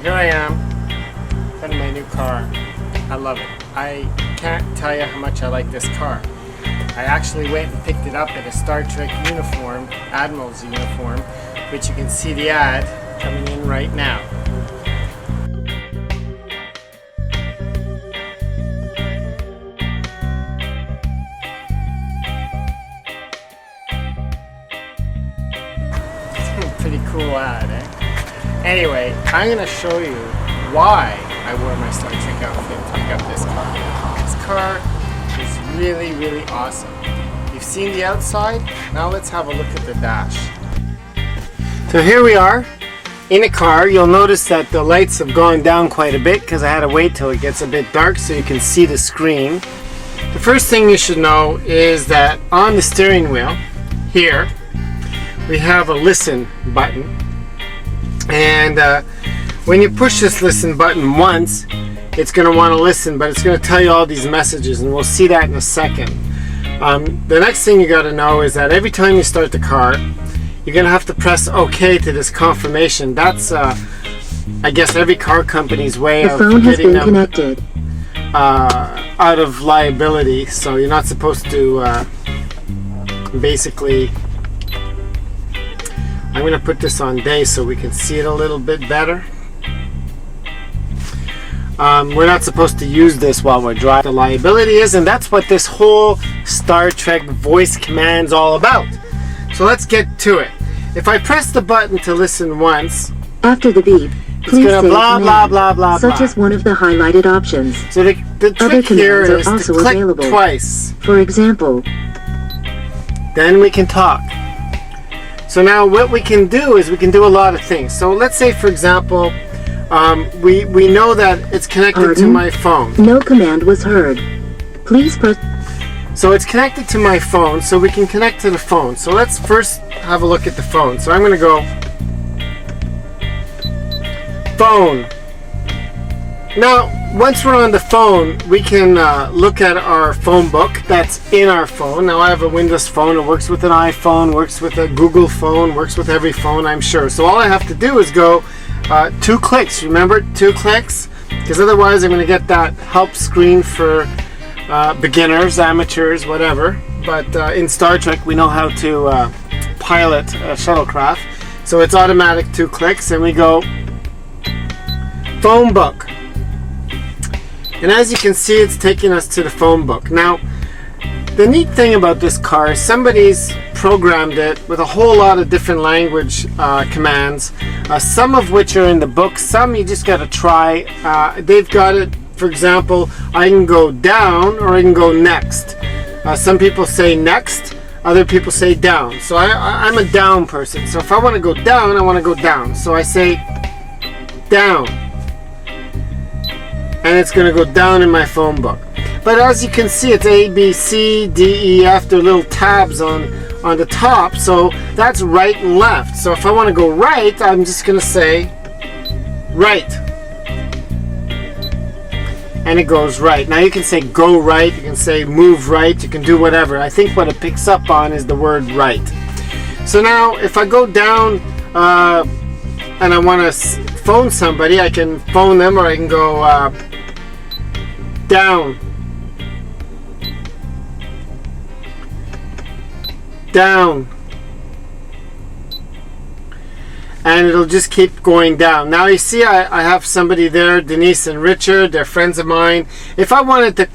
Here I am in my new car. I love it. I can't tell you how much I like this car. I actually went and picked it up in a Star Trek uniform, Admiral's uniform, which you can see the ad coming in right now. It's a pretty cool ad, eh? Anyway, I'm going to show you why I wore my Star Trek outfit to pick up this car. This car is really, really awesome. You've seen the outside, now let's have a look at the dash. So here we are in a car. You'll notice that the lights have gone down quite a bit because I had to wait till it gets a bit dark so you can see the screen. The first thing you should know is that on the steering wheel here we have a listen button. And when you push this listen button once, it's going to want to listen, but it's going to tell you all these messages, and we'll see that in a second. The next thing you got to know is that every time you start the car, you're going to have to press OK to this confirmation. That's, I guess, every car company's way of getting them connected. Out of liability. So you're not supposed to basically. I'm going to put this on day so we can see it a little bit better. We're not supposed to use this while we're driving. The liability is, and that's what this whole Star Trek voice command's all about. So let's get to it. If I press the button to listen once, after the beep, please say blah, blah, blah, blah, such blah. as one of the highlighted options. So the trick here is to click available. Twice. For example, then we can talk. So now what we can do is we can do a lot of things. So let's say, for example, we know that it's connected to my phone. No command was heard. Please press. So it's connected to my phone, so we can connect to the phone. So let's first have a look at the phone. So I'm going to go phone. Now, once we're on the phone, we can look at our phone book that's in our phone. Now, I have a Windows phone. It works with an iPhone, works with a Google phone, works with every phone, I'm sure. So all I have to do is go 2 clicks. Remember, 2 clicks? Because otherwise, I'm going to get that help screen for beginners, amateurs, whatever. But in Star Trek, we know how to pilot a shuttlecraft. So it's automatic 2 clicks, and we go phone book. And as you can see, it's taking us to the phone book. Now, the neat thing about this car is somebody's programmed it with a whole lot of different language commands, some of which are in the book, some you just got to try. They've got it, for example, I can go down or I can go next. Some people say next, other people say down. So I'm a down person. So if I want to go down, I want to go down. So I say down. And it's going to go down in my phone book. But as you can see, it's A, B, C, D, E, F. There are little tabs on the top. So that's right and left. So if I want to go right, I'm just going to say right. And it goes right. Now you can say go right. You can say move right. You can do whatever. I think what it picks up on is the word right. So now if I go down and I want to phone somebody, I can phone them, or I can go down, down, and it'll just keep going down. Now you see I have somebody there, Denise and Richard, they're friends of mine. If I wanted to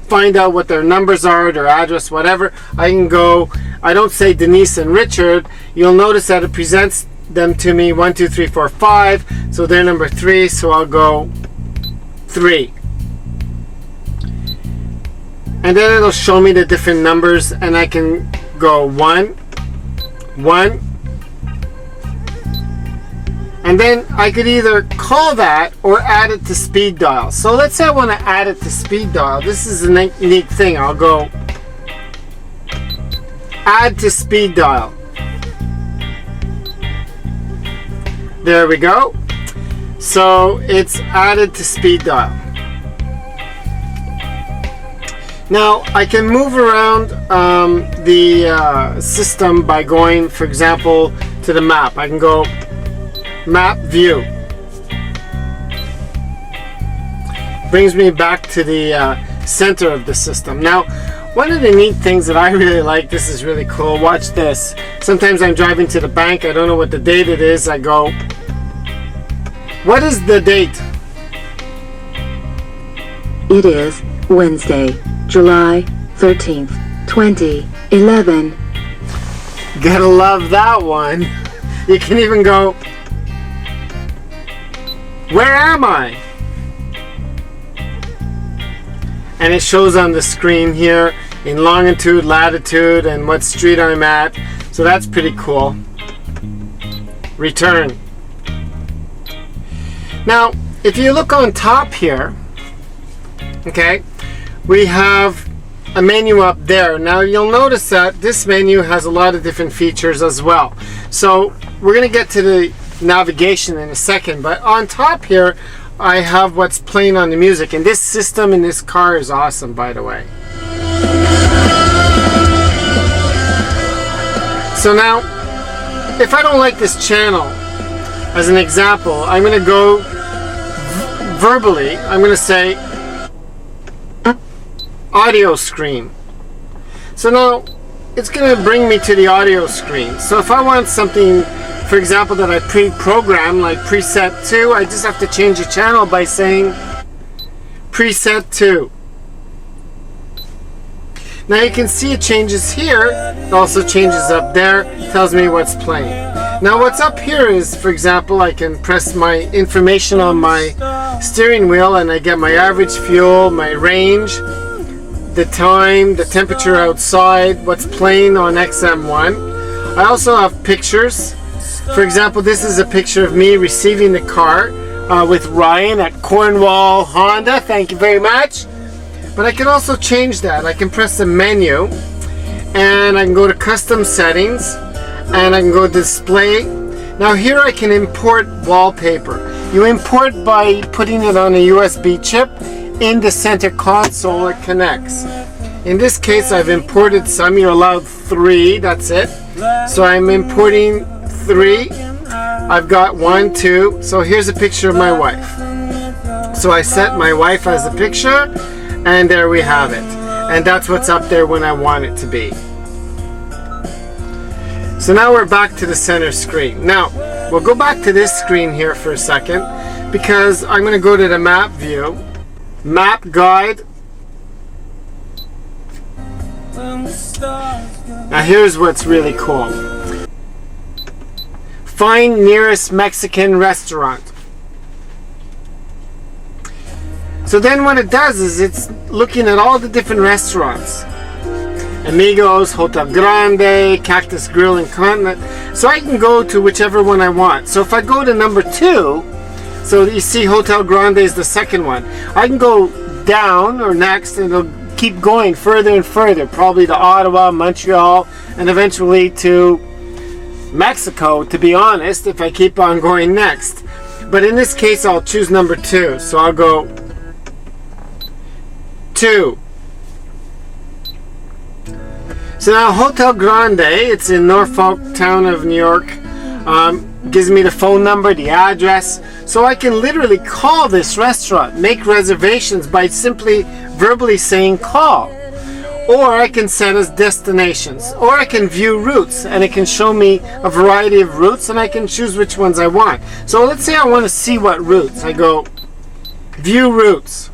find out what their numbers are, their address, whatever, I can go, I don't say Denise and Richard, you'll notice that it presents them to me 1, 2, 3, 4, 5, so they're number 3, so I'll go 3. And then it'll show me the different numbers, and I can go 1, 1, And then I could either call that or add it to speed dial. So let's say I want to add it to speed dial. This is a neat thing. I'll go add to speed dial. There we go. So it's added to speed dial. Now I can move around the system by going, for example, to the map. I can go map view. Brings me back to the center of the system. Now, one of the neat things that I really like, this is really cool, watch this. Sometimes I'm driving to the bank, I don't know what the date it is, I go, what is the date? It is Wednesday, July 13th, 2011. Gotta love that one. You can even go, where am I? And it shows on the screen here in longitude, latitude, and what street I'm at. So that's pretty cool. Return. Now, if you look on top here, okay, we have a menu up there. Now you'll notice that this menu has a lot of different features as well. So we're going to get to the navigation in a second, but on top here I have what's playing on the music, and this system in this car is awesome, by the way. So now if I don't like this channel, as an example, I'm going to go verbally, I'm going to say audio screen. So now it's going to bring me to the audio screen. So if I want something, for example, that I pre-programmed, like preset 2, I just have to change the channel by saying preset 2. Now you can see it changes here, it also changes up there, tells me what's playing. Now what's up here is, for example, I can press my information on my steering wheel and I get my average fuel, my range, the time, the temperature outside, what's playing on XM1. I also have pictures. For example, this is a picture of me receiving the car with Ryan at Cornwall Honda. Thank you very much. But I can also change that. I can press the menu and I can go to custom settings and I can go display. Now here I can import wallpaper. You import by putting it on a USB chip. In the center console it connects. In this case I've imported some. You're allowed 3, that's it. So I'm importing 3. I've got 1, 2. So here's a picture of my wife. So I set my wife as a picture, and there we have it. And that's what's up there when I want it to be. So now we're back to the center screen. Now we'll go back to this screen here for a second, because I'm going to go to the map view, map guide. Now here's what's really cool. Find nearest Mexican restaurant. So then what it does is it's looking at all the different restaurants. Amigos, Hotel Grande, Cactus Grill and Continent. So I can go to whichever one I want. So if I go to number 2, so you see Hotel Grande is the second one. I can go down or next and it'll keep going further and further, probably to Ottawa, Montreal, and eventually to Mexico, to be honest, if I keep on going next. But in this case I'll choose number 2. So I'll go 2. So now Hotel Grande, it's in Norfolk town of New York, gives me the phone number, the address, so I can literally call this restaurant, make reservations by simply verbally saying call. Or I can set as destinations, or I can view routes, and it can show me a variety of routes, and I can choose which ones I want. So let's say I want to see what routes. I go view routes.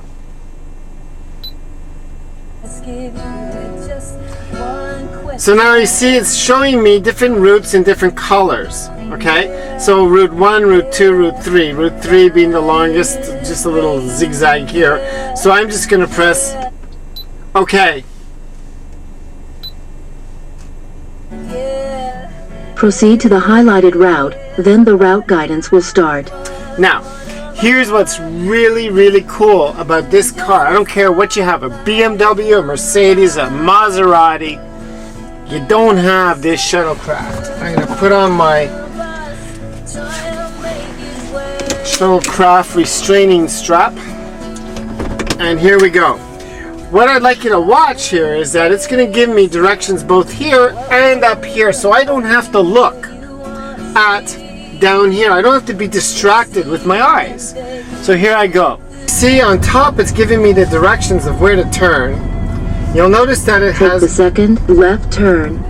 So now you see it's showing me different routes in different colors. Okay, so route 1, route 2, route 3. Route 3 being the longest, just a little zigzag here. So I'm just going to press OK. Proceed to the highlighted route, then the route guidance will start. Now, here's what's really, really cool about this car. I don't care what you have, a BMW, a Mercedes, a Maserati, you don't have this Shuttlecraft. I'm going to put on my Shuttlecraft restraining strap, and here we go. What I'd like you to watch here is that it's going to give me directions both here and up here, so I don't have to look at down here. I don't have to be distracted with my eyes. So here I go. See, on top it's giving me the directions of where to turn. You'll notice that it has... Take the second left turn.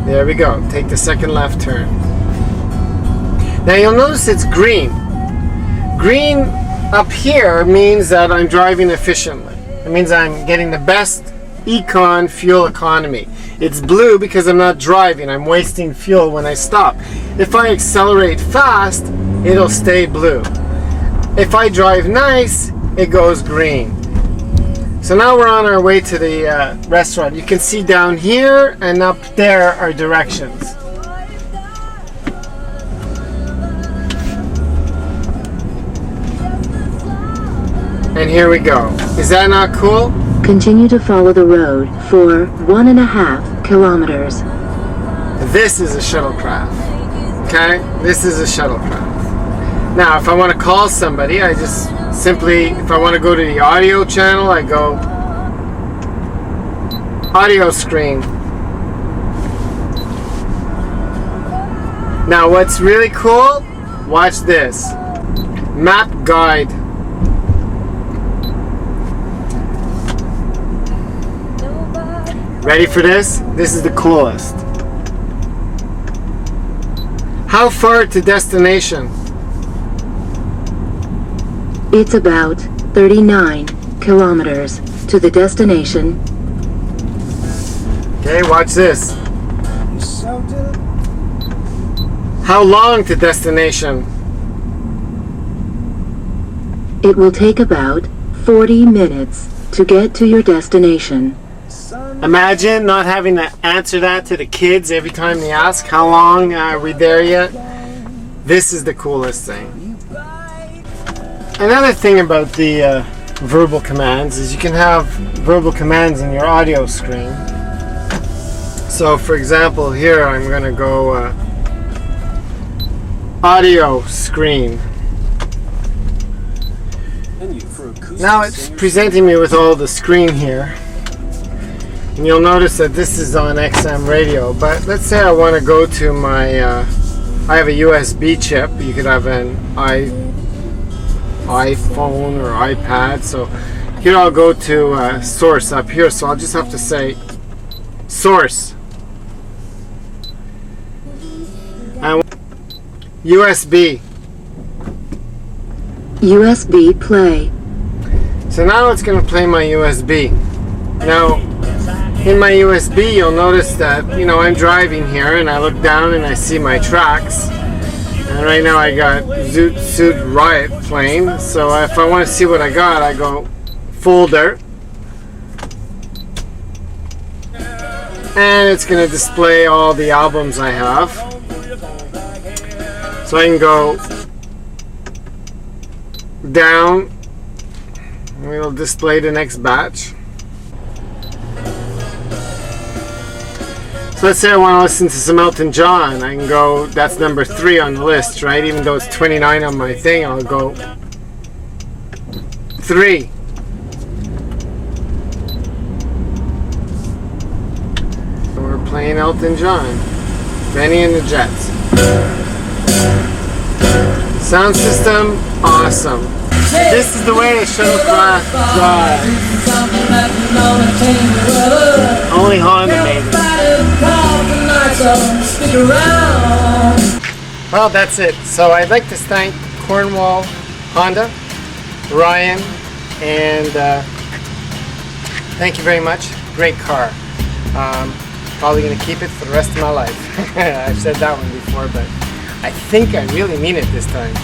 There we go. Take the second left turn. Now you'll notice it's green. Green up here means that I'm driving efficiently. It means I'm getting the best econ fuel economy. It's blue because I'm not driving. I'm wasting fuel when I stop. If I accelerate fast, it'll stay blue. If I drive nice, it goes green. So now we're on our way to the restaurant. You can see down here and up there are directions. And here we go. Is that not cool? Continue to follow the road for 1.5 kilometers. This is a Shuttlecraft. Okay? This is a Shuttlecraft. Now, if I want to call somebody, I just simply, if I want to go to the audio channel, I go audio screen. Now, what's really cool? Watch this. Map guide. Ready for this? This is the coolest. How far to destination? It's about 39 kilometers to the destination. Okay, watch this. How long to destination? It will take about 40 minutes to get to your destination. Imagine not having to answer that to the kids every time they ask, how long are we there yet? This is the coolest thing. Another thing about the verbal commands is you can have verbal commands in your audio screen. So for example, here I'm going to go audio screen. Now it's presenting me with all the screen here. And you'll notice that this is on XM radio, but let's say I want to go to my, I have a USB chip. You could have an iPhone or iPad. So here I'll go to source up here. So I'll just have to say source. And USB. USB play. So now it's going to play my USB. Now, in my USB, you'll notice that, you know, I'm driving here and I look down and I see my tracks. And right now I got Zoot Suit Riot playing. So if I want to see what I got, I go folder. And it's going to display all the albums I have. So I can go down. And it'll display the next batch. So let's say I want to listen to some Elton John. I can go, that's number 3 on the list, right? Even though it's 29 on my thing, I'll go 3. So we're playing Elton John. Benny and the Jets. Sound system, awesome. This is the way a Shuttlecraft drives. Only Honda made it. Well, that's it. So I'd like to thank Cornwall Honda, Ryan, and thank you very much. Great car. Probably going to keep it for the rest of my life. I've said that one before, but I think I really mean it this time.